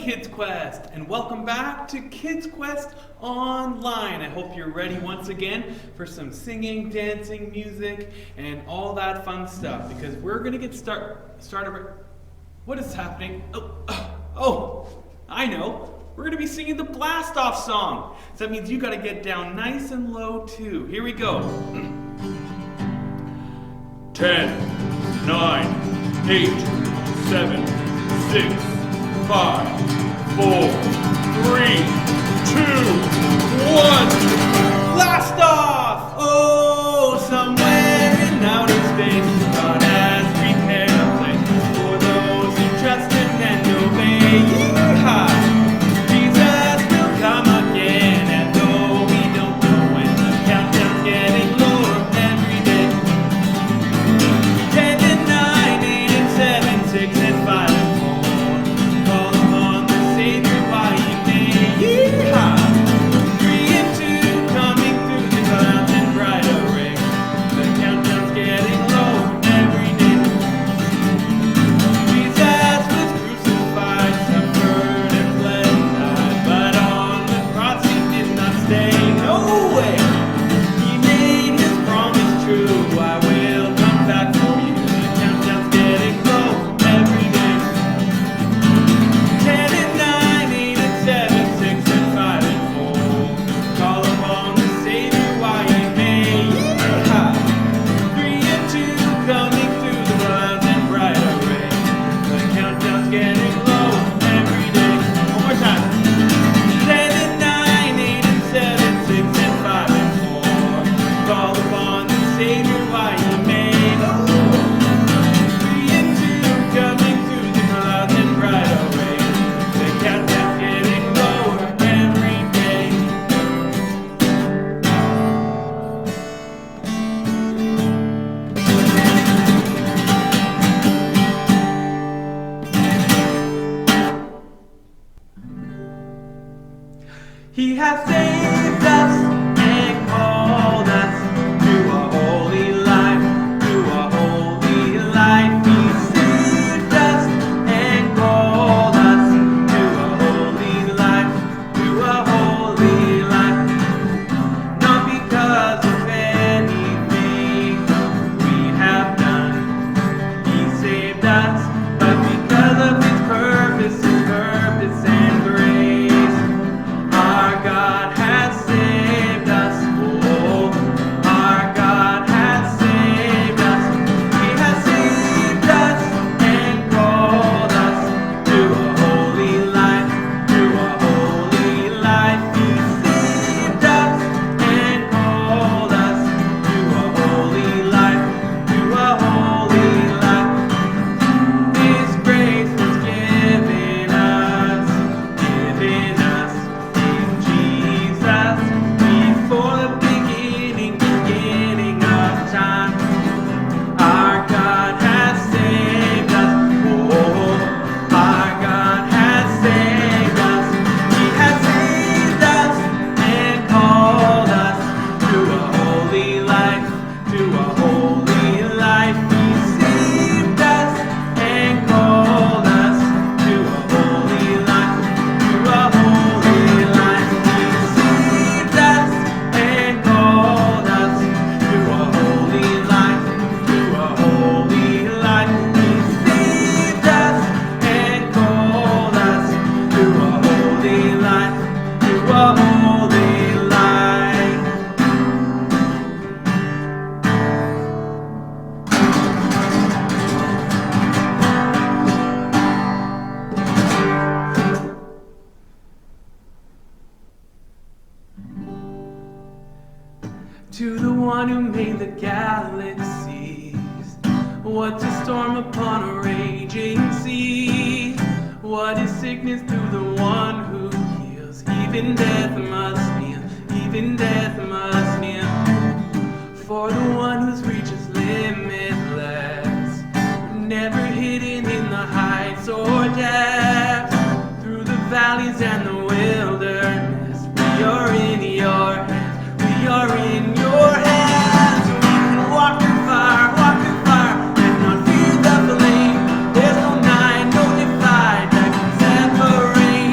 Kids Quest, and welcome back to Kids Quest Online. I hope you're ready once again for some singing, dancing, music, and all that fun stuff, because we're going to get started. What is happening? Oh, I know. We're going to be singing the Blast Off song. So that means you got to get down nice and low too. Here we go. 10, 9, 8, 7, 6, 5, 4, 3, 2, 1. Blast off! Oh, somewhere in outer space, God has prepared a place for those who trust Him and obey. Yeehaw! Jesus will come again, and though we don't know when, the countdown's getting lower every day. 10 and 9, 8 and 7, 6 and 5 and 4. Call upon the Savior while He may. Yeehaw! 3 and 2, coming through the clouds in bright array. The countdown's getting lower every day. Jesus was crucified, suffered and bled and died, but on the cross He did not stay. No way! He made His promise true. I will come back for you. The countdown's getting lower every day. 10 and 9, 8 and 7, 6 and 5 and 4. Call upon the Savior while He may. Yeehaw! 3 and 2, coming through the clouds in bright array. The countdown's getting lower every day. One more time. 10 and 9, 8 and 7, 6 and 5 and 4. Call upon the Savior while He may. 3 and 2, coming through the clouds in bright array. The countdown's getting lower every day. He has saved us and called us to a holy life, to a holy life. He saved us and called us to a holy life, to a holy life. Not because of anything we have done, He saved us, but because of His purpose and grace. Our God has saved us. Oh, our God has saved us. He has saved us and called us to a holy life, to a holy life. He saved us and called us to a holy life, to a holy life. His grace was given us in Jesus before the beginning of time. Our God has saved us. Oh, our God has saved us. He has saved us and called us to a holy life, to a holy life. He saved us and called us to a holy life, to a holy life. He saved us and called us to a holy life, to a holy life. He saved us and called us to a holy life, to a holy life. To the one who made the galaxies, what's a storm upon a raging sea? What is sickness to the one who heals? Even death must kneel, even death must kneel. For the one whose reach is limitless, never hidden in the heights or depths. Through the valleys and the wilderness, we are in your hands, we are in your hands. We can walk through fire, and not fear the flame. There's no night, no divide that can separate.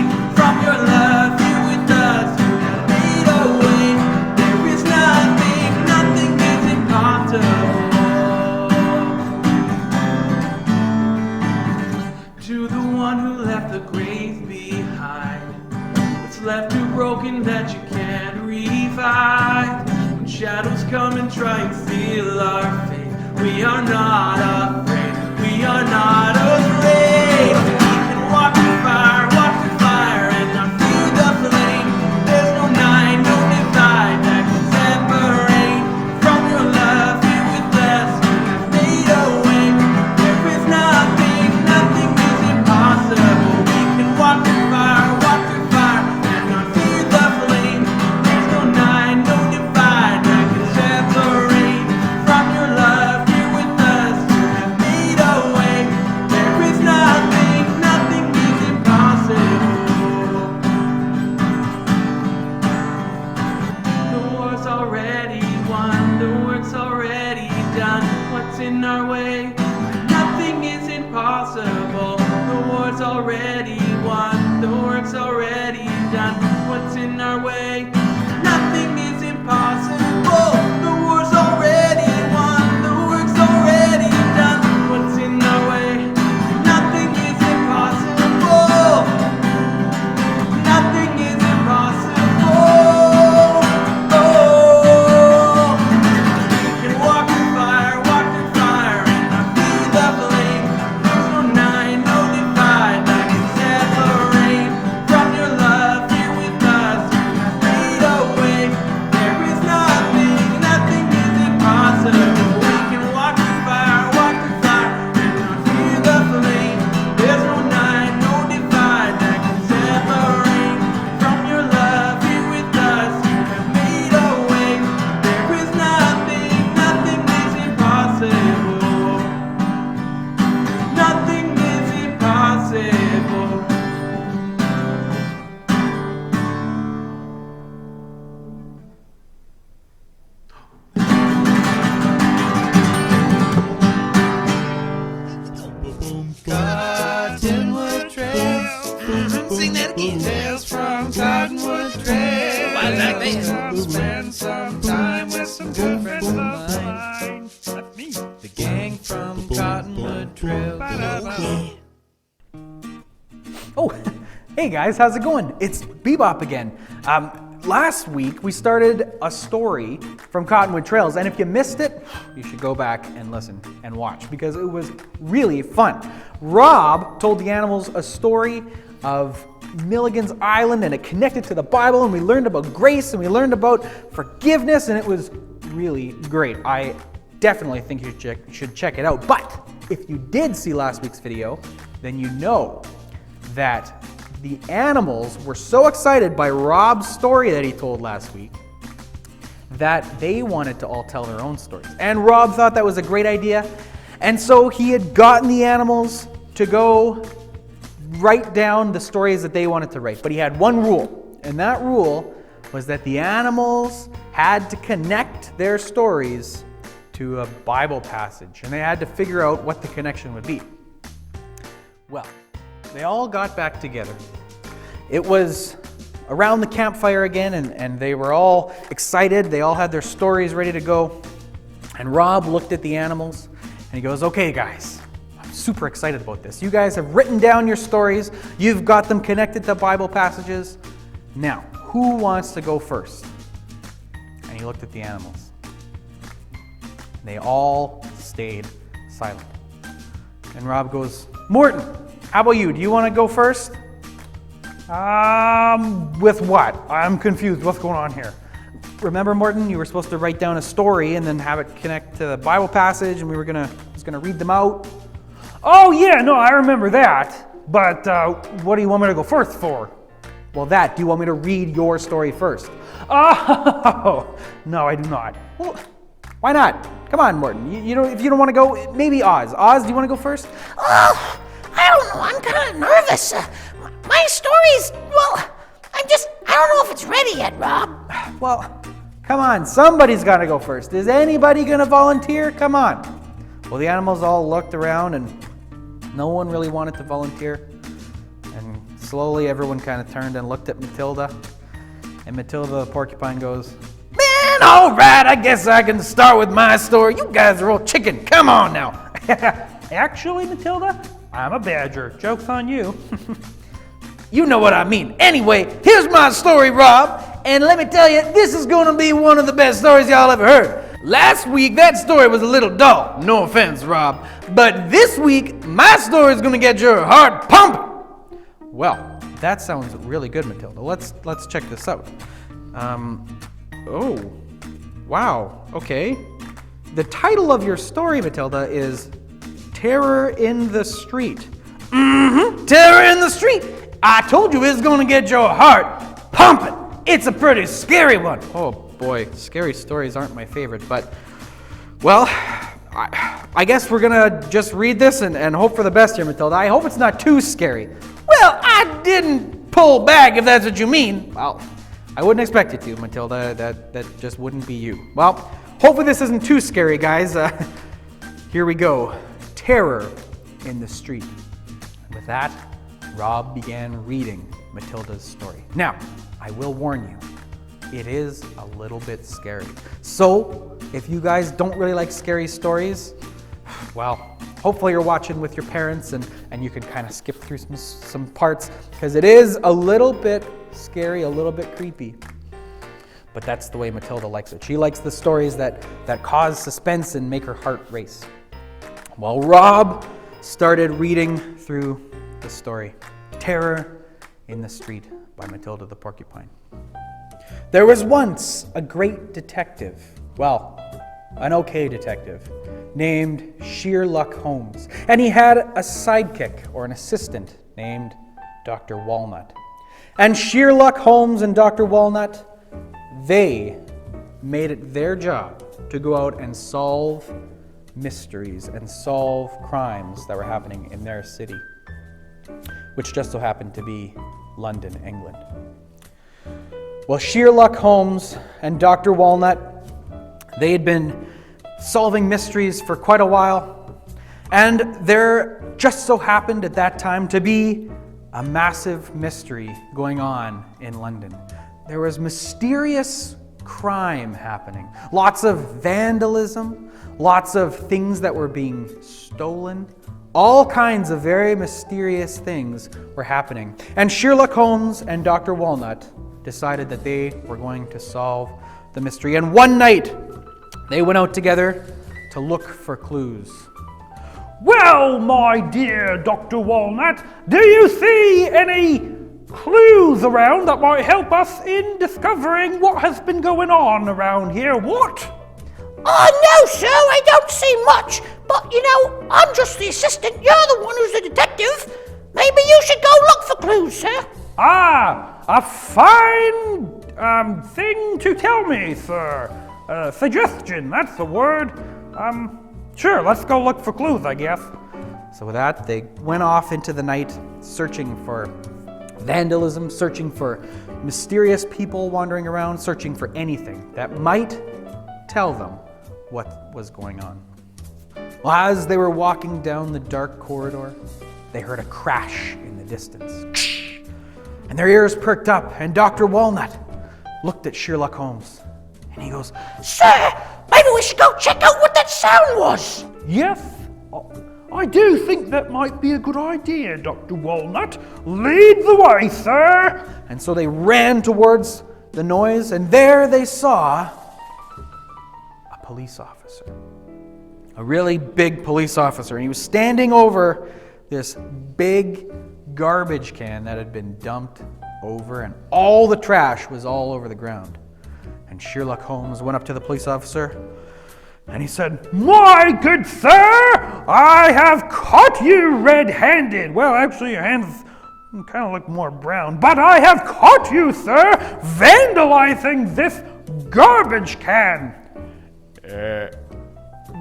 can't revive. When shadows come and try and steal our faith, we are not afraid. We are not afraid. We can walk through fire, and not fear the flame. There's no night, no divide that can separate from your love. Here with us, you have made a way. There is nothing is impossible. We can walk through fire, and not fear the flame. There's no night, no divide that can separate from your love. Here with us, you have made a way. There is nothing is impossible. The war's already won, the work's already done. What's in our way? Nothing is impossible. The war's already won, the work's already done. What's in our way? Nothing is impossible. The war's already won, the work's already done. What's in our way? Nothing is impossible. Nothing is impossible. Oh, we can walk through fire, and not feel the flame. There's no night, no divide that can separate from your love. Here with us, you have made a way. There is nothing is impossible. We can walk through fire, and not fear the flame. There's no night, no divide that can separate from your love. Here with us, you have made a way. There is nothing is impossible. Nothing is impossible. Cottonwood Trails. Sing that again. Tales from Cottonwood Trails. I like that. Spend some time with some good friends of mine. That's me. The gang from Cottonwood Trails. Oh, hey guys, how's it going? It's Bebop again. Last week we started a story from Cottonwood Trails, and if you missed it, you should go back and listen and watch because it was really fun. Rob told the animals a story of Milligan's Island, and it connected to the Bible, and we learned about grace, and we learned about forgiveness, and it was really great. I definitely think you should check it out. But if you did see last week's video, then you know that the animals were so excited by Rob's story that he told last week that they wanted to all tell their own stories. And Rob thought that was a great idea, and so he had gotten the animals to go write down the stories that they wanted to write. But he had one rule, and that rule was that the animals had to connect their stories to a Bible passage, and they had to figure out what the connection would be. Well, they all got back together. It was around the campfire again, and they were all excited. They all had their stories ready to go. And Rob looked at the animals, and he goes, "Okay, guys, I'm super excited about this. You guys have written down your stories. You've got them connected to Bible passages. Now, who wants to go first?" And he looked at the animals. They all stayed silent. And Rob goes, "Morton, how about you? Do you want to go first?" With what? I'm confused. What's going on here? Remember, Morton, you were supposed to write down a story and then have it connect to the Bible passage, and I was gonna read them out. Oh yeah, no, I remember that. But what do you want me to go first for? Well, do you want me to read your story first? Oh, no, I do not. Well, why not? Come on, Morton. You know, if you don't want to go, maybe Oz. Oz, do you want to go first? Oh, I don't know. I'm kind of nervous. My story's, well, I don't know if it's ready yet, Rob. Well, come on. Somebody's got to go first. Is anybody going to volunteer? Come on. Well, the animals all looked around, and no one really wanted to volunteer. And slowly, everyone kind of turned and looked at Matilda. And Matilda the porcupine goes, "Man, all right, I guess I can start with my story. You guys are all chicken. Come on now." Actually, Matilda, I'm a badger. Joke's on you. You know what I mean. Anyway, here's my story, Rob. And let me tell you, this is going to be one of the best stories y'all ever heard. Last week, that story was a little dull. No offense, Rob. But this week, my story is going to get your heart pumping. Well, that sounds really good, Matilda. Let's check this out. Oh, wow, okay. The title of your story, Matilda, is Terror in the Street. Terror in the Street. I told you it's going to get your heart pumping. It's a pretty scary one. Oh boy, scary stories aren't my favorite, but, well, I guess we're going to just read this and hope for the best here, Matilda. I hope it's not too scary. Well, I didn't pull back, if that's what you mean. Well, I wouldn't expect you to, Matilda. That just wouldn't be you. Well, hopefully this isn't too scary, guys. Here we go. Terror in the Street. And with that, Rob began reading Matilda's story. Now, I will warn you, it is a little bit scary. So, if you guys don't really like scary stories, well, hopefully you're watching with your parents and you can kind of skip through some parts, because it is a little bit scary, a little bit creepy. But that's the way Matilda likes it. She likes the stories that cause suspense and make her heart race. Well, Rob started reading through the story, Terror in the Street by Matilda the Porcupine. There was once a great detective, well, an okay detective, named Sherlock Holmes. And he had a sidekick, or an assistant, named Dr. Walnut. And Sherlock Holmes and Dr. Walnut, they made it their job to go out and solve mysteries and solve crimes that were happening in their city, which just so happened to be London, England. Well, Sherlock Holmes and Dr. Walnut, they had been solving mysteries for quite a while, and there just so happened at that time to be a massive mystery going on in London. There was mysterious crime happening, lots of vandalism, lots of things that were being stolen. All kinds of very mysterious things were happening. And Sherlock Holmes and Dr. Walnut decided that they were going to solve the mystery. And one night, they went out together to look for clues. Well, my dear Dr. Walnut, do you see any clues around that might help us in discovering what has been going on around here? What? No, sir, I don't see much. But, I'm just the assistant. You're the one who's the detective. Maybe you should go look for clues, sir. A fine thing to tell me, sir. Suggestion, that's the word. Sure, let's go look for clues, I guess. So with that, they went off into the night searching for vandalism, searching for mysterious people wandering around, searching for anything that might tell them what was going on. Well, as they were walking down the dark corridor, they heard a crash in the distance. And their ears perked up, and Dr. Walnut looked at Sherlock Holmes, and he goes, Sir, maybe we should go check out what that sound was. Yes, I do think that might be a good idea, Dr. Walnut. Lead the way, sir. And so they ran towards the noise, and there they saw a police officer. A really big police officer, and he was standing over this big garbage can that had been dumped over, and all the trash was all over the ground. And Sherlock Holmes went up to the police officer, and he said, My good sir, I have caught you red-handed. Well, actually, your hands kind of look more brown, but I have caught you, sir, vandalizing this garbage can.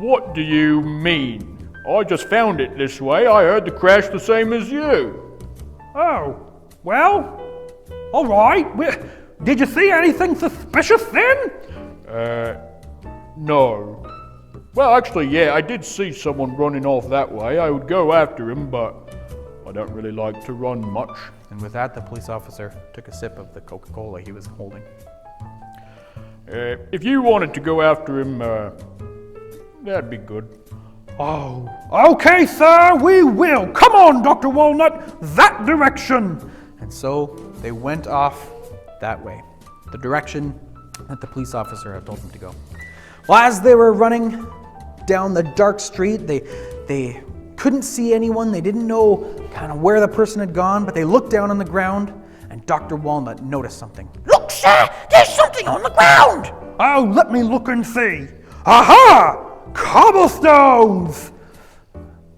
What do you mean? I just found it this way. I heard the crash the same as you. Oh, well, all right. Did you see anything suspicious then? No. Well, actually, yeah, I did see someone running off that way. I would go after him, but I don't really like to run much. And with that, the police officer took a sip of the Coca-Cola he was holding. If you wanted to go after him, that'd be good. Oh, okay, sir, we will. Come on, Dr. Walnut, that direction. And so they went off that way. the direction that the police officer had told them to go. Well, as they were running down the dark street, they couldn't see anyone. They didn't know kind of where the person had gone, but they looked down on the ground, and Dr. Walnut noticed something. Look, sir, there's something on the ground. Oh, let me look and see. Aha! Cobblestones!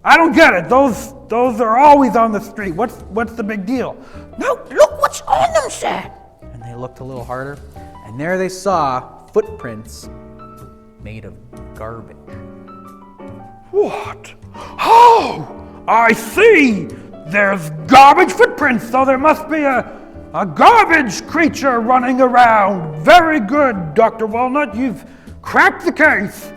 I don't get it. Those are always on the street. What's the big deal? No, look what's on them, sir. And they looked a little harder, and there they saw footprints made of garbage. What? Oh, I see. There's garbage footprints, so there must be a garbage creature running around. Very good, Dr. Walnut. You've cracked the case.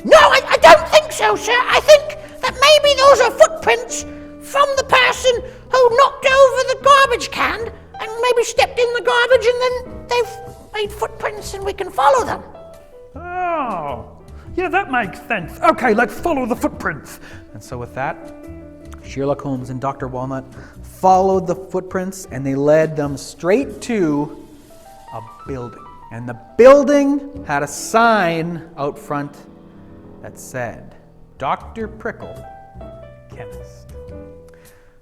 No, I don't think so, sir. I think that maybe those are footprints from the person who knocked over the garbage can and maybe stepped in the garbage, and then they've made footprints and we can follow them. Oh, yeah, that makes sense. Okay, let's follow the footprints. And so with that, Sherlock Holmes and Dr. Walnut followed the footprints, and they led them straight to a building. And the building had a sign out front that said, Dr. Prickle, Chemist.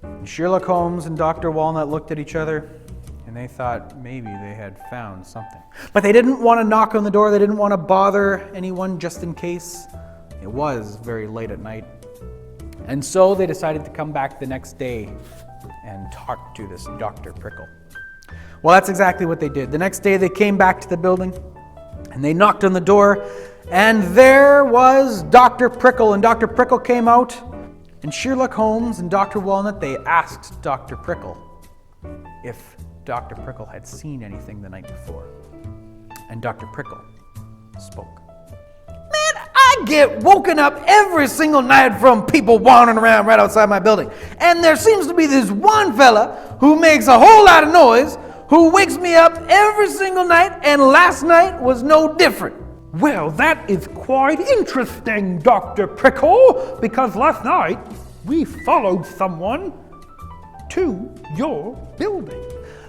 And Sherlock Holmes and Dr. Walnut looked at each other, and they thought maybe they had found something. But they didn't want to knock on the door. They didn't want to bother anyone just in case. It was very late at night. And so they decided to come back the next day and talk to this Dr. Prickle. Well, that's exactly what they did. The next day they came back to the building, and they knocked on the door, and there was Dr. Prickle. And Dr. Prickle came out, and Sherlock Holmes and Dr. Walnut, they asked Dr. Prickle if Dr. Prickle had seen anything the night before. And Dr. Prickle spoke. I get woken up every single night from people wandering around right outside my building. And there seems to be this one fella who makes a whole lot of noise, who wakes me up every single night, and last night was no different. Well, that is quite interesting, Dr. Prickle, because last night we followed someone to your building.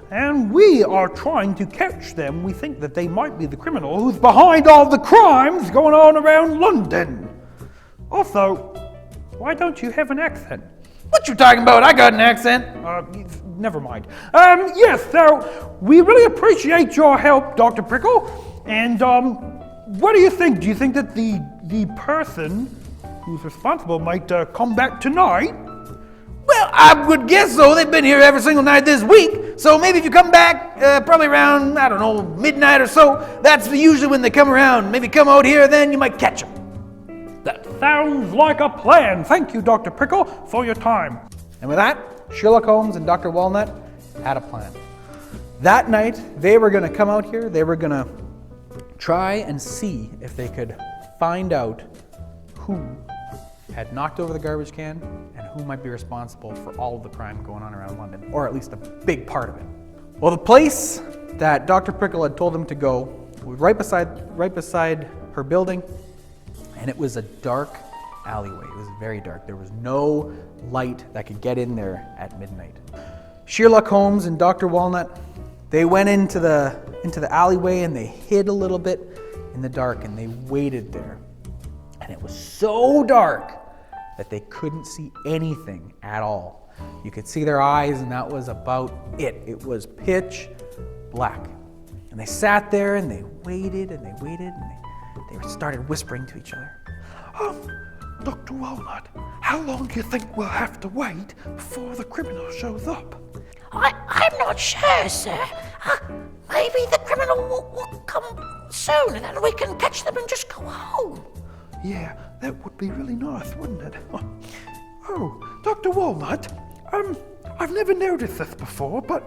And we are trying to catch them. We think that they might be the criminal who's behind all the crimes going on around London. Also, why don't you have an accent? What you talking about? I got an accent. Never mind. Yes, so we really appreciate your help, Dr. Prickle. And what do you think? Do you think that the person who's responsible might come back tonight? Well, I would guess so. They've been here every single night this week. So maybe if you come back, probably around, I don't know, midnight or so, that's usually when they come around. Maybe come out here, then you might catch them. That sounds like a plan. Thank you, Dr. Prickle, for your time. And with that, Sherlock Holmes and Dr. Walnut had a plan. That night, they were going to come out here. They were going to try and see if they could find out who had knocked over the garbage can and who might be responsible for all of the crime going on around London, or at least a big part of it. Well, the place that Dr. Prickle had told them to go was right beside her building, and it was a dark alleyway. It was very dark. There was no light that could get in there at midnight. Sherlock Holmes and Dr. Walnut, they went into the alleyway, and they hid a little bit in the dark, and they waited there. And it was so dark that they couldn't see anything at all. You could see their eyes, and that was about it. It was pitch black. And they sat there, and they waited, and they started whispering to each other. Dr. Walnut, how long do you think we'll have to wait before the criminal shows up? I'm not sure, sir. Maybe the criminal will come soon, and then we can catch them and just go home. Yeah, that would be really nice, wouldn't it? Oh, Dr. Walnut, I've never noticed this before, but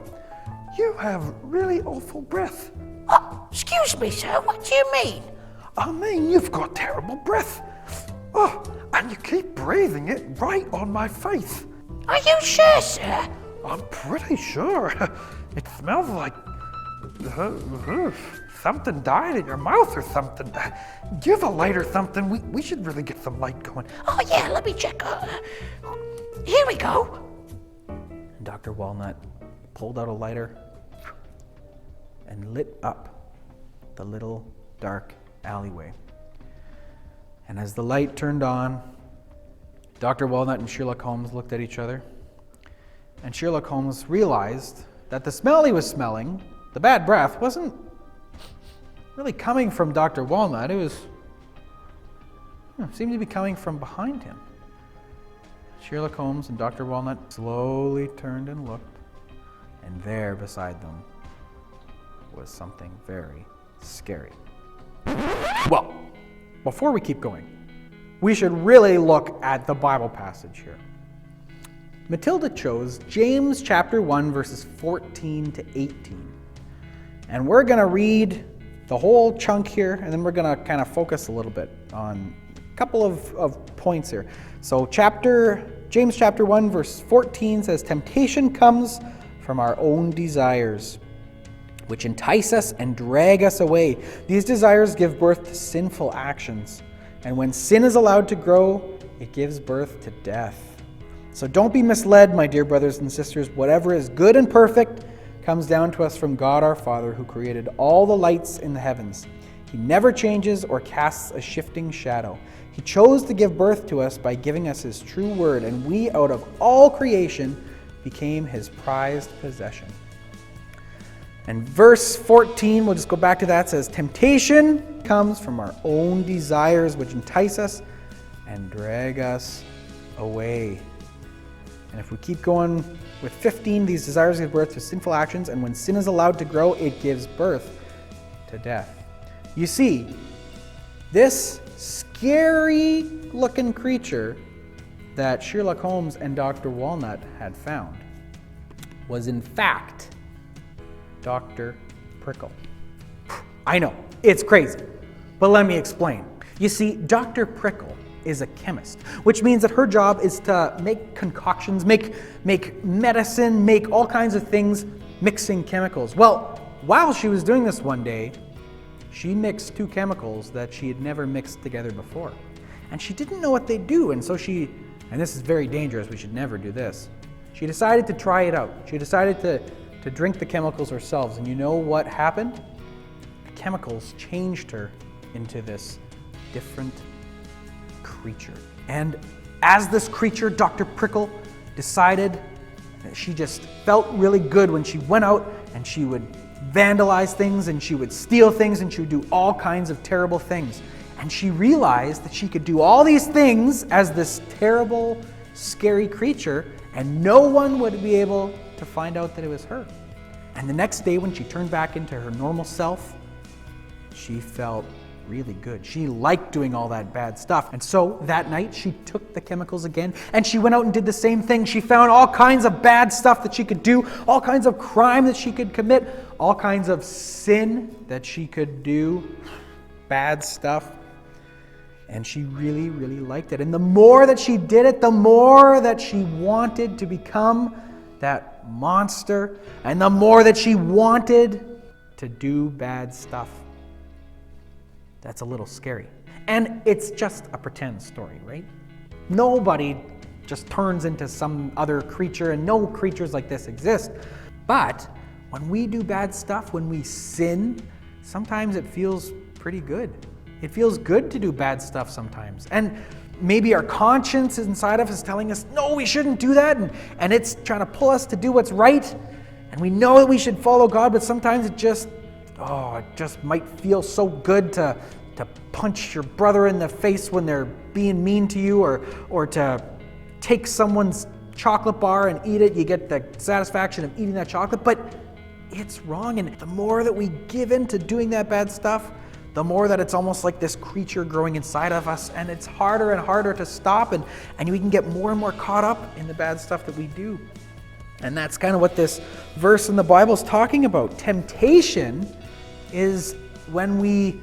you have really awful breath. Excuse me, sir, what do you mean? I mean, you've got terrible breath. Oh, and you keep breathing it right on my face. Are you sure, sir? I'm pretty sure. It smells like something died in your mouth or something. Do you have a light or something? We should really get some light going. Oh, yeah, let me check. Here we go. And Dr. Walnut pulled out a lighter, and lit up the little dark alleyway. And as the light turned on, Dr. Walnut and Sherlock Holmes looked at each other, and Sherlock Holmes realized that the smell he was smelling, the bad breath, wasn't really coming from Dr. Walnut. It seemed to be coming from behind him. Sherlock Holmes and Dr. Walnut slowly turned and looked, and there beside them was something very scary. Well, before we keep going, we should really look at the Bible passage here. Matilda chose James chapter 1, verses 14 to 18. And we're going to read the whole chunk here, and then we're going to kind of focus a little bit on a couple of points here. So James chapter 1, verse 14 says, "Temptation comes from our own desires, which entice us and drag us away. These desires give birth to sinful actions. And when sin is allowed to grow, it gives birth to death. So don't be misled, my dear brothers and sisters. Whatever is good and perfect comes down to us from God our Father, who created all the lights in the heavens. He never changes or casts a shifting shadow. He chose to give birth to us by giving us His true word, and we, out of all creation, became His prized possession." And verse 14, we'll just go back to that, says, "Temptation comes from our own desires, which entice us and drag us away." And if we keep going with 15, "These desires give birth to sinful actions, and when sin is allowed to grow, it gives birth to death." You see, this scary-looking creature that Sherlock Holmes and Dr. Walnut had found was in fact Dr. Prickle. I know, it's crazy, but let me explain. You see, Dr. Prickle is a chemist, which means that her job is to make concoctions, make medicine, make all kinds of things, mixing chemicals. Well, while she was doing this one day, she mixed two chemicals that she had never mixed together before. And she didn't know what they do, and so and this is very dangerous, we should never do this, she decided to try it out. She decided to drink the chemicals herself, and you know what happened? The chemicals changed her into this different creature. And as this creature, Dr. Prickle, decided that she just felt really good when she went out and she would vandalize things and she would steal things and she would do all kinds of terrible things. And she realized that she could do all these things as this terrible, scary creature, and no one would be able to find out that it was her. And the next day when she turned back into her normal self, she felt really good. She liked doing all that bad stuff. And so that night she took the chemicals again and she went out and did the same thing. She found all kinds of bad stuff that she could do, all kinds of crime that she could commit, all kinds of sin that she could do, bad stuff. And she really, really liked it. And the more that she did it, the more that she wanted to become that monster, and the more that she wanted to do bad stuff. That's a little scary. And it's just a pretend story, right? Nobody just turns into some other creature, and no creatures like this exist. But when we do bad stuff, when we sin, sometimes it feels pretty good. It feels good to do bad stuff sometimes. And maybe our conscience inside of us is telling us, no, we shouldn't do that. And it's trying to pull us to do what's right. And we know that we should follow God, but sometimes it just might feel so good to punch your brother in the face when they're being mean to you, or to take someone's chocolate bar and eat it. You get the satisfaction of eating that chocolate, but it's wrong. And the more that we give in to doing that bad stuff, the more that it's almost like this creature growing inside of us, and it's harder and harder to stop, and we can get more and more caught up in the bad stuff that we do. And that's kind of what this verse in the Bible is talking about. Temptation is when we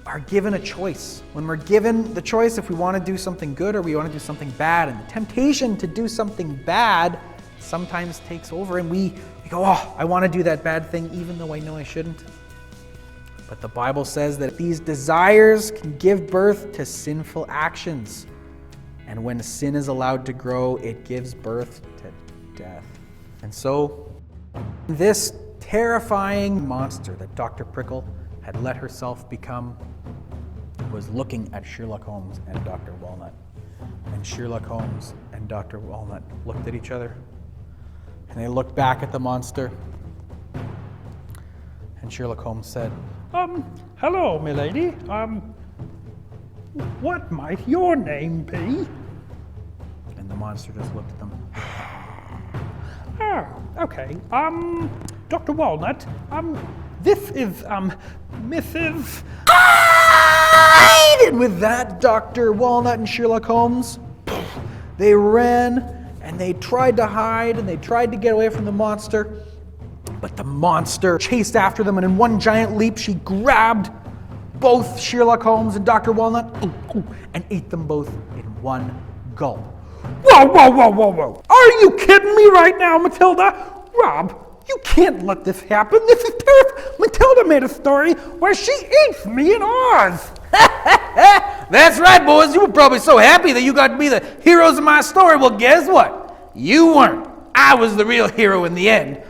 are given a choice, when we're given the choice if we want to do something good or we want to do something bad. And the temptation to do something bad sometimes takes over, and we go, oh, I want to do that bad thing even though I know I shouldn't. But the Bible says that these desires can give birth to sinful actions. And when sin is allowed to grow, it gives birth to death. And so this terrifying monster that Dr. Prickle had let herself become was looking at Sherlock Holmes and Dr. Walnut. And Sherlock Holmes and Dr. Walnut looked at each other, and they looked back at the monster. And Sherlock Holmes said, Hello, milady. What might your name be? and the monster just looked at them. Okay. Dr. Walnut, this is, Mrs. And with that, Dr. Walnut and Sherlock Holmes, they ran and they tried to hide and they tried to get away from the monster. But the monster chased after them, and in one giant leap, she grabbed both Sherlock Holmes and Dr. Walnut and ate them both in one gulp. Whoa. Are you kidding me right now, Matilda? Rob, you can't let this happen. This is terrible. Matilda made a story where she eats me in Oz. That's right, boys. You were probably so happy that you got to be the heroes of my story. Well, guess what? You weren't. I was the real hero in the end.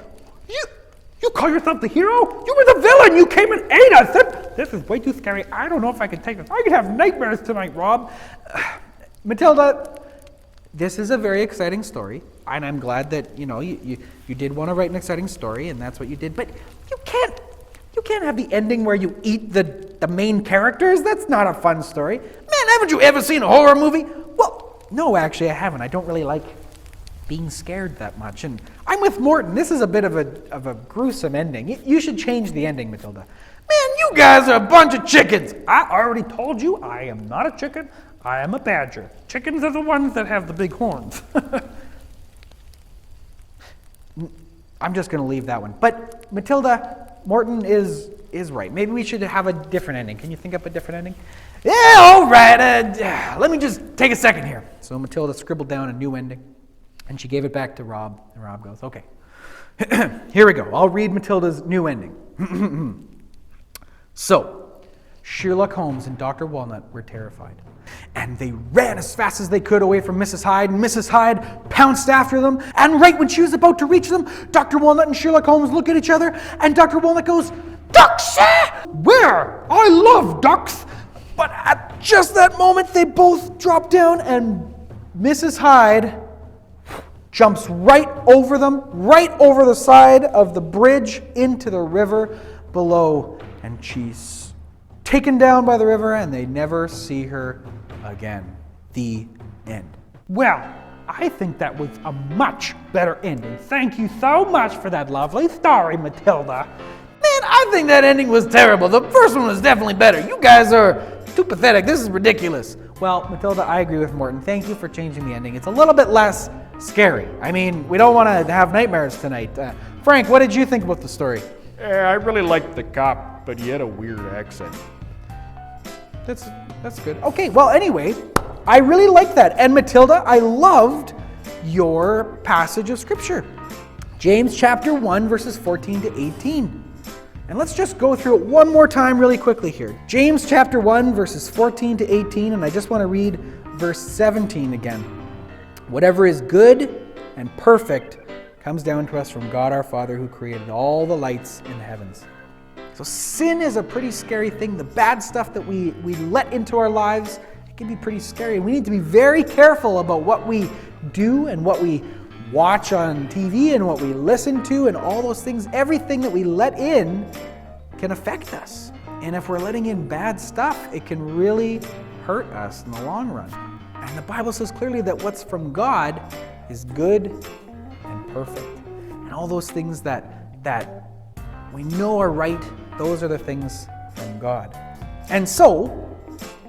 You call yourself the hero? You were the villain. You came and ate us. This is way too scary. I don't know if I can take this. I could have nightmares tonight, Rob. Matilda, this is a very exciting story, and I'm glad that you did want to write an exciting story, and that's what you did. But you can't have the ending where you eat the main characters. That's not a fun story. Man, haven't you ever seen a horror movie? Well, no, actually, I haven't. I don't really like being scared that much, and I'm with Morton. This is a bit of a gruesome ending. You should change the ending, Matilda. Man, you guys are a bunch of chickens. I already told you I am not a chicken. I am a badger. Chickens are the ones that have the big horns. I'm just going to leave that one. But Matilda, Morton is right. Maybe we should have a different ending. Can you think up a different ending? Yeah, all right. Let me just take a second here. So Matilda scribbled down a new ending, and she gave it back to Rob. And Rob goes, okay. Here we go. I'll read Matilda's new ending. So, Sherlock Holmes and Dr. Walnut were terrified, and they ran as fast as they could away from Mrs. Hyde, and Mrs. Hyde pounced after them, and right when she was about to reach them, Dr. Walnut and Sherlock Holmes look at each other, and Dr. Walnut goes, "Ducks, sir!" Where? I love ducks. But at just that moment, they both drop down, and Mrs. Hyde jumps right over them, right over the side of the bridge into the river below, and she's taken down by the river, and they never see her again. The end. Well, I think that was a much better ending. Thank you so much for that lovely story, Matilda. Man, I think that ending was terrible. The first one was definitely better. You guys are too pathetic. This is ridiculous. Well, Matilda, I agree with Morton. Thank you for changing the ending. It's a little bit less scary. I mean, we don't want to have nightmares tonight. Frank, what did you think about the story? Yeah, I really liked the cop, but he had a weird accent. That's good. Okay, well, anyway, I really liked that. And Matilda, I loved your passage of Scripture. James chapter 1, verses 14 to 18. And let's just go through it one more time really quickly here. James chapter 1, verses 14 to 18, and I just want to read verse 17 again. Whatever is good and perfect comes down to us from God our Father, who created all the lights in the heavens. So sin is a pretty scary thing. The bad stuff that we let into our lives, it can be pretty scary. We need to be very careful about what we do and what we watch on TV and what we listen to and all those things. Everything that we let in can affect us. And if we're letting in bad stuff, it can really hurt us in the long run. And the Bible says clearly that what's from God is good and perfect. And all those things that we know are right, those are the things from God. And so,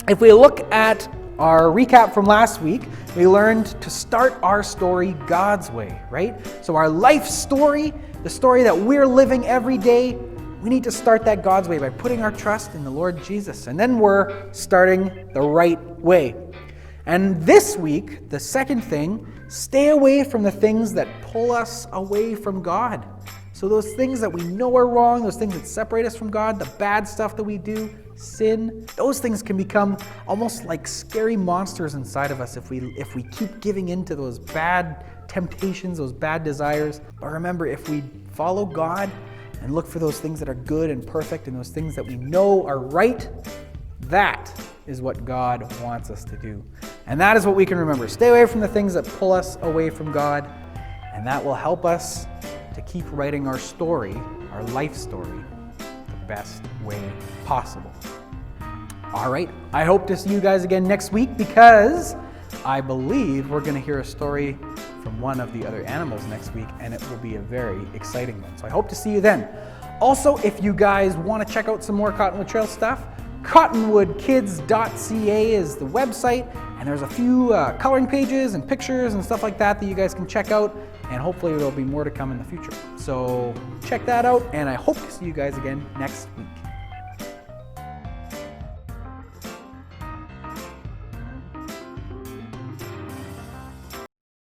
if we look at our recap from last week, we learned to start our story God's way, right? So our life story, the story that we're living every day, we need to start that God's way by putting our trust in the Lord Jesus. And then we're starting the right way. And this week, the second thing, stay away from the things that pull us away from God. So those things that we know are wrong, those things that separate us from God, the bad stuff that we do, sin, those things can become almost like scary monsters inside of us if we keep giving in to those bad temptations, those bad desires. But remember, if we follow God and look for those things that are good and perfect and those things that we know are right, that is what God wants us to do. And that is what we can remember. Stay away from the things that pull us away from God, and that will help us to keep writing our story, our life story, the best way possible. All right, I hope to see you guys again next week, because I believe we're going to hear a story from one of the other animals next week, and it will be a very exciting one. So I hope to see you then. Also, if you guys want to check out some more Cottonwood Trail stuff, cottonwoodkids.ca is the website, and there's a few coloring pages and pictures and stuff like that you guys can check out, and hopefully there'll be more to come in the future. So check that out, and I hope to see you guys again next week.